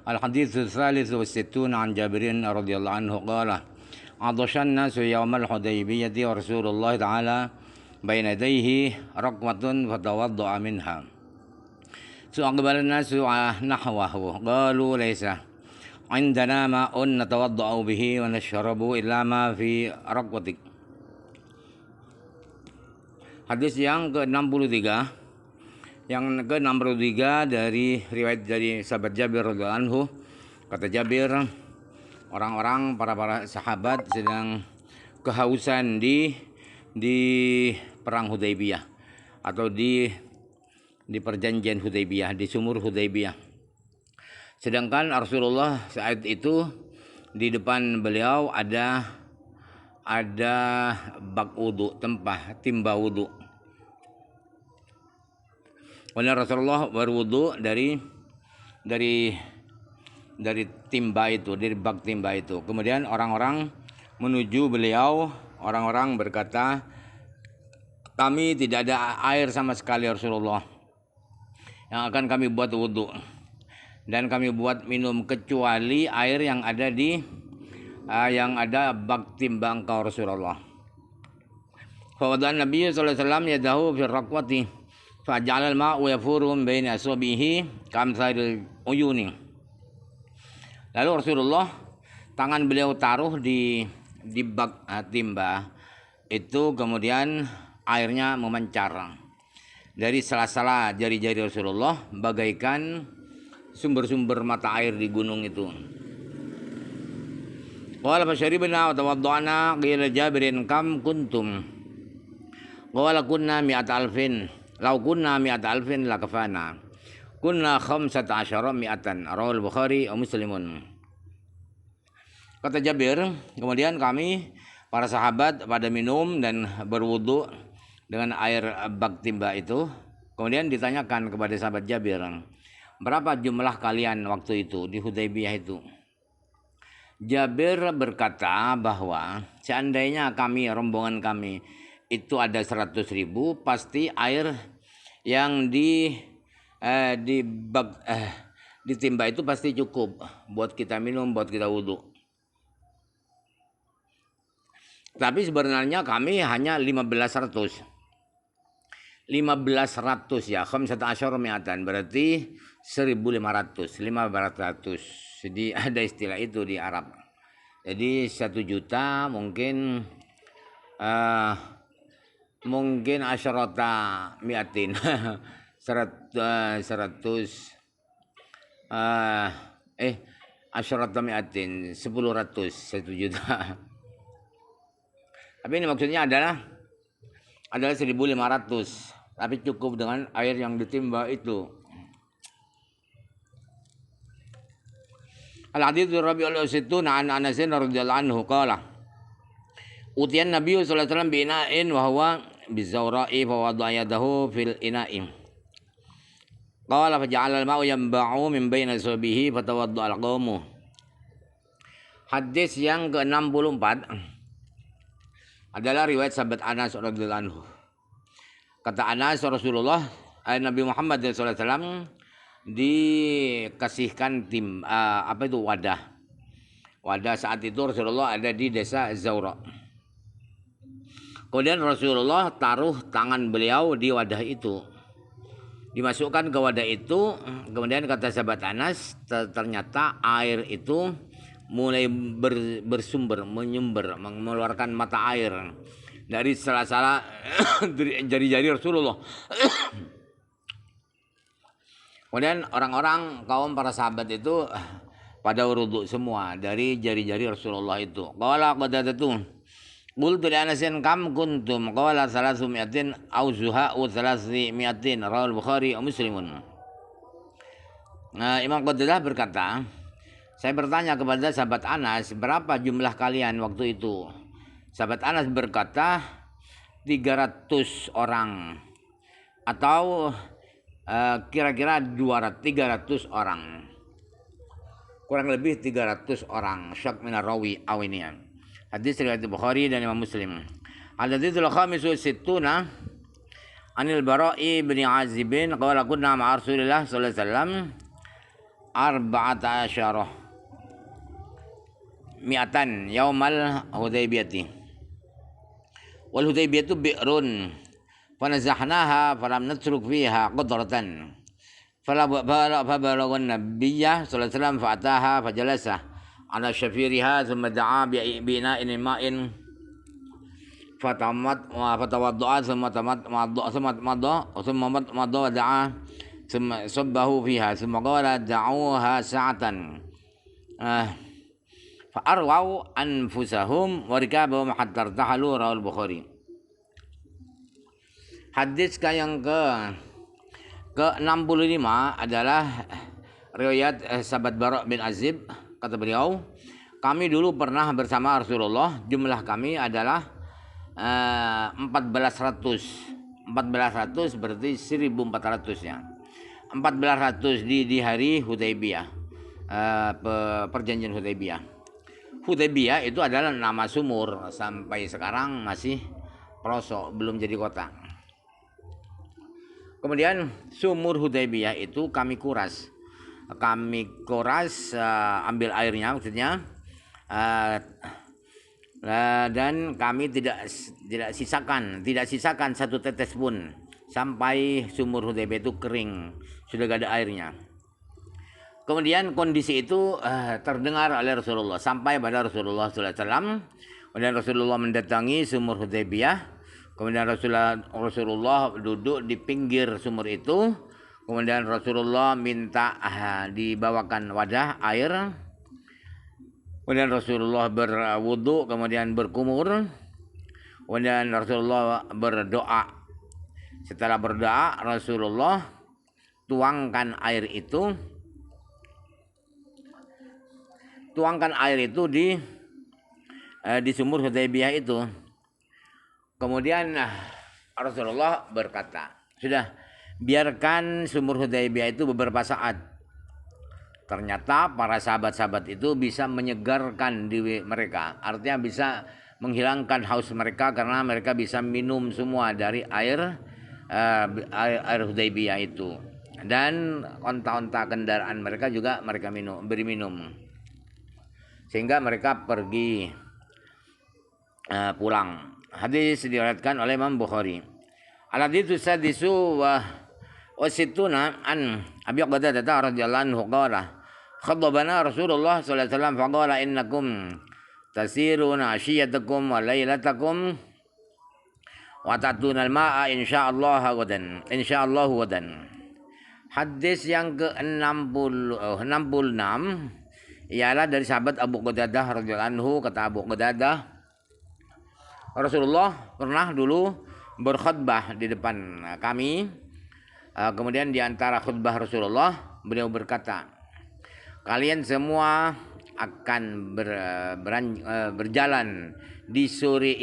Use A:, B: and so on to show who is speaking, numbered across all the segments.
A: Al-hadits al-thalith wa sittun an Jabirin radhiyallahu anhu qala adashan nasu yawmal Hudaybiyah wa Rasulullah ta'ala baina yadayhi raqwatun fatawadda'a minha. Aqbala an-nasu nahwahu qalu laysa indana ma'un natawadda'u bihi wa nashrabu illa ma fi raqwatik. Hadis yang ke-63, dari riwayat dari sahabat Jabir radhiyallahu anhu. Kata Jabir, orang-orang para sahabat sedang kehausan di perang Hudaybiyah atau di perjanjian Hudaybiyah, di sumur Hudaybiyah. Sedangkan Rasulullah saat itu di depan beliau ada bak wudu, timba wudu. Kemudian Rasulullah berwudu dari timba itu, dari bak timba itu. Kemudian orang-orang menuju beliau, orang-orang berkata, kami tidak ada air sama sekali Rasulullah yang akan kami buat wudu dan kami buat minum kecuali air yang ada bak timba engkau Rasulullah. Fawadhan Nabi sallallahu alaihi wasallam yadahu fi raqwati faja'ala al-ma'u yafuru min baini asabihi kamtsaril uyuni. Lalu Rasulullah tangan beliau taruh di bak timba itu, kemudian airnya memancar dari sela-sela jari-jari Rasulullah bagaikan sumber-sumber mata air di gunung itu. Qala fasharibna wa tawadda'na qila Jabirin kam kuntum qala kunna mi'ata alfin law kunna mi'ata alfin lakafana kunna 15 mi'atan rawal Bukhari wa Muslimun. Kata Jabir, kemudian kami para sahabat pada minum dan berwudu dengan air bak timba itu. Kemudian ditanyakan kepada sahabat Jabir, berapa jumlah kalian waktu itu di Hudaybiyah itu? Jabir berkata bahwa seandainya rombongan kami itu ada 100.000, pasti air yang di timba itu pasti cukup buat kita minum, buat kita wudu. Tapi sebenarnya kami hanya 1500 ya, 15 mi'atan, berarti 1500. Jadi ada istilah itu di Arab. Jadi 1 juta mungkin asyarata mi'atin. 100 asyarata mi'atin, 10 1 juta. Tapi ini maksudnya adalah 1.500, tapi cukup dengan air yang ditimba itu. Al-hadits rabi'ul sittun an Anas radhiyallahu anhu qala utiyan Nabi sallallahu alaihi wasallam bi ina'in wa huwa bizawra'i fa wada'a yadahu fil ina'i. Qala faja'ala al-ma'u yanba'u min baini asabihi fatawadda'a al-qawmu. Hadis yang ke-64 adalah riwayat sahabat Anas radhiyallahu anhu. Kata Anas, Nabi Muhammad SAW dikasihkan wadah. Wadah saat itu Rasulullah ada di desa Zawra. Kemudian Rasulullah taruh tangan beliau di wadah itu. Dimasukkan ke wadah itu, kemudian kata sahabat Anas, ternyata air itu mulai menyumber, mengeluarkan mata air dari sela-sela jari-jari Rasulullah. Kemudian orang-orang kaum para sahabat itu pada wudu semua dari jari-jari Rasulullah itu. Qala qadadatu qultu li Anasin kam kuntum qala 300 au zuha wa 300 rawal Bukhari wa Muslimun. Imam Qatadah berkata, saya bertanya kepada sahabat Anas, berapa jumlah kalian waktu itu? Sahabat Anas berkata 300 orang atau kira-kira 300 orang. Kurang lebih 300 orang. Syak minar rawi awinian. Hadis riwayat Bukhari dan Imam Muslim. Al-haditsul khamisu sittuna anil Bara'i bin Azib qala kunna ma'a Rasulillah sallallahu alaihi wasallam arba'ata asyarah mi'atan yaumal Hudaybiyati. Wal Hudaybiyatu bi'run fanazahnaha falam natruk fiha qadratan فبلغ النبي صلى الله عليه وسلم فأتاها فجلس على شفيرها ثم دعا بإناء ماء فتوضأ ثم مضى ودعا ثم صبه فيها ثم قال دعوها ساعة فأرووا أنفسهم وركابهم حتى ارتحلوا. رواه Bukhari. Hadis yang ke-65 adalah riwayat sahabat Bara' bin Azib. Kata beliau, kami dulu pernah bersama Rasulullah, jumlah kami adalah 1400 berarti 1400 ya. 1400 di hari Hudaybiyah, perjanjian Hudaybiyah. Hudaybiyah itu adalah nama sumur, sampai sekarang masih pelosok, belum jadi kota. Kemudian sumur Hudaybiyah itu kami kuras, ambil airnya maksudnya, dan kami tidak sisakan satu tetes pun sampai sumur Hudaybiyah itu kering, sudah gak ada airnya. Kemudian kondisi itu terdengar oleh Rasulullah sampai pada Rasulullah SAW. Kemudian Rasulullah mendatangi sumur Hudaybiyah. Kemudian Rasulullah duduk di pinggir sumur itu. Kemudian Rasulullah minta dibawakan wadah air. Kemudian Rasulullah berwudu, kemudian berkumur. Kemudian Rasulullah berdoa. Setelah berdoa, Rasulullah tuangkan air itu di sumur Hudaybiyah itu. Kemudian Rasulullah berkata, sudah, biarkan sumur Hudaybiyah itu beberapa saat. Ternyata para sahabat-sahabat itu bisa menyegarkan diri mereka, artinya bisa menghilangkan haus mereka karena mereka bisa minum semua dari air Hudaybiyah itu. Dan onta-onta kendaraan mereka juga mereka beri minum, sehingga mereka pergi pulang. Hadis diriwayatkan oleh Imam Bukhari. Al-haditsu sadisu wa situna an Abi Qatadah radhiyallahu anhu qala khatabana Rasulullah sallallahu alaihi wasallam faqala innakum tasiruna ashiyatakum wa lailatakum wa tatuna al-ma'a insyaallah gadan. Hadis yang ke-66 ialah dari sahabat Abu Qatadah radhiyallahu anhu. Kata Abu Qatadah, Rasulullah pernah dulu berkhutbah di depan kami. Kemudian di antara khutbah Rasulullah, beliau berkata, kalian semua akan berjalan di sore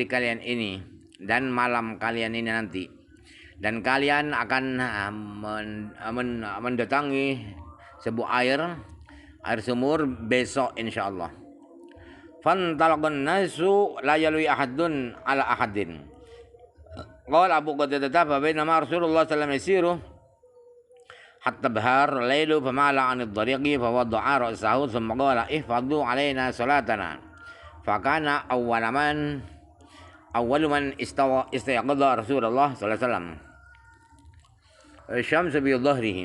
A: kalian ini dan malam kalian ini nanti, dan kalian akan mendatangi sebuah air sumur besok insyaallah. Fantalaqan nasu la yalwi ahadun ala ahadin. Qala Abu Qatadah fa bainama Rasulullah sallallahu alaihi wasallam hatta bahar lailu famala 'anil dhariqi fa wada'a ra'sahu thumma qala ihfadhu 'alaina salatana. Fa kana awwalu man istayqadha Rasulullah sallallahu alaihi wasallam. Syamsu bi dhahrihi.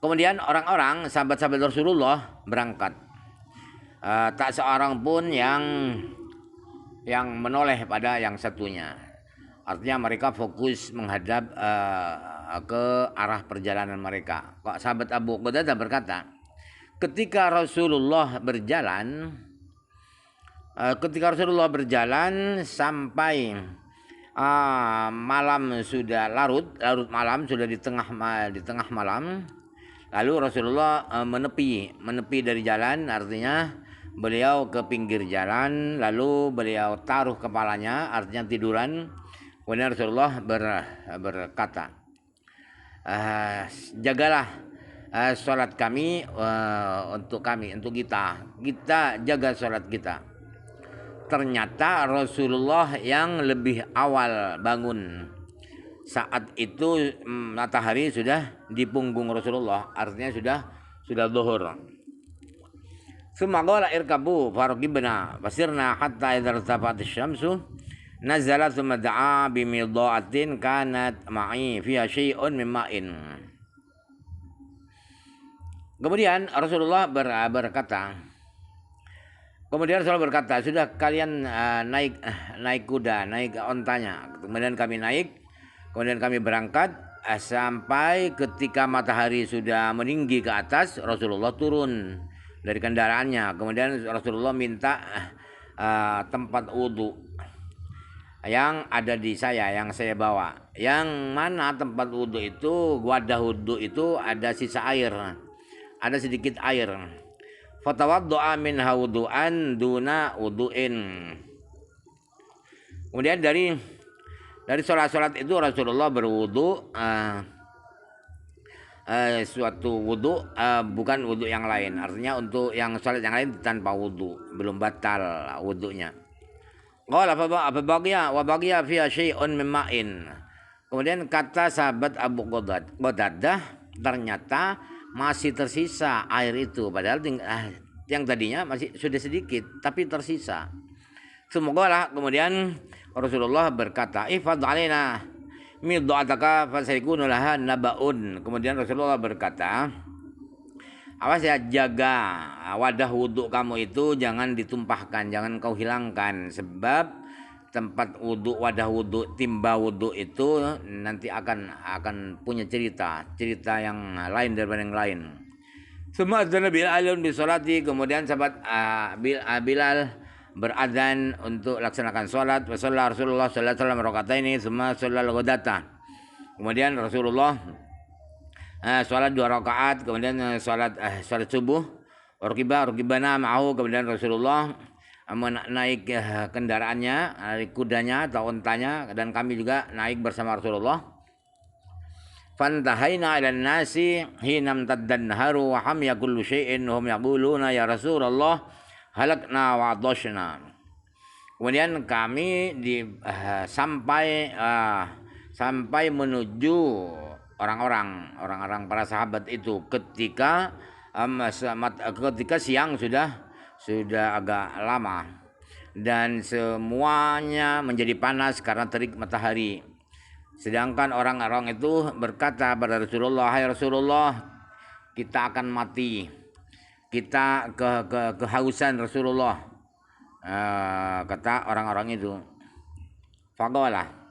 A: Kemudian orang-orang sahabat-sahabat Rasulullah berangkat. Tak seorang pun yang menoleh pada yang satunya. Artinya mereka fokus menghadap ke arah perjalanan mereka. Sahabat Abu Qatadah berkata, ketika Rasulullah berjalan sampai malam sudah larut malam sudah di tengah malam, lalu Rasulullah menepi dari jalan, artinya beliau ke pinggir jalan, lalu beliau taruh kepalanya, artinya tiduran. Kemudian Rasulullah berkata, jagalah sholat kami, untuk kita jaga sholat kita. Ternyata Rasulullah yang lebih awal bangun saat itu matahari sudah di punggung Rasulullah, artinya sudah zuhur. Summa qala irkabu farqibna fasirna hatta idza irtafa'at asy-syamsu nazala thumma da'a bimidha'atin kanat ma'i fiha syai'un min ma'in. Kemudian Rasulullah berkata, sudah kalian naik kuda, naik ontanya. Kemudian kami naik, kemudian kami berangkat sampai ketika matahari sudah meninggi ke atas, Rasulullah turun dari kendaraannya. Kemudian Rasulullah minta tempat wudhu yang ada di saya, yang saya bawa. Yang mana tempat wudhu itu, wadah wudhu itu ada sisa air, ada sedikit air. Fatawaddu'a minha wudu'an duna wudu'in. Kemudian dari sholat itu Rasulullah berwudu suatu wudu bukan wudu yang lain. Artinya untuk yang sholat yang lain tanpa wudu, belum batal wudunya. Qala fa baqiya fiha syai'un min ma'in. Kemudian kata sahabat Abu Qatadah, ternyata masih tersisa air itu, padahal yang tadinya masih sudah sedikit tapi tersisa. Semoga kemudian Rasulullah berkata, "Ifad alaina mid'ataka fasayakunu laha nabaun." Kemudian Rasulullah berkata, awas ya, jaga wadah wudhu kamu itu jangan ditumpahkan, jangan kau hilangkan, sebab tempat wudhu, wadah wudhu, timba wudhu itu nanti akan punya cerita yang lain daripada yang lain. Semua adzan Bilalun bisolati. Kemudian sahabat Bilal berazan untuk laksanakan sholat. Wasallallahu Rasulullah sallallahu alaihi wasallam rakaataini semua sholat ghadata. Kemudian Rasulullah sholat 2 rakaat, kemudian sholat subuh. Rukibana ma'ahu. Kemudian Rasulullah naik kendaraannya, naik kudanya atau ontanya, dan kami juga naik bersama Rasulullah. Fantahaina ila nasi hinam taddan naharu wa hamya kullu syai'in hum yaquluna ya Rasulullah halakna wa adashna. Kemudian kami sampai menuju orang-orang para sahabat itu ketika siang sudah agak lama dan semuanya menjadi panas karena terik matahari. Sedangkan orang-orang itu berkata pada Rasulullah, "Hai Rasulullah, kita akan mati. Kita kehausan Rasulullah." Kata orang-orang itu. Faqala,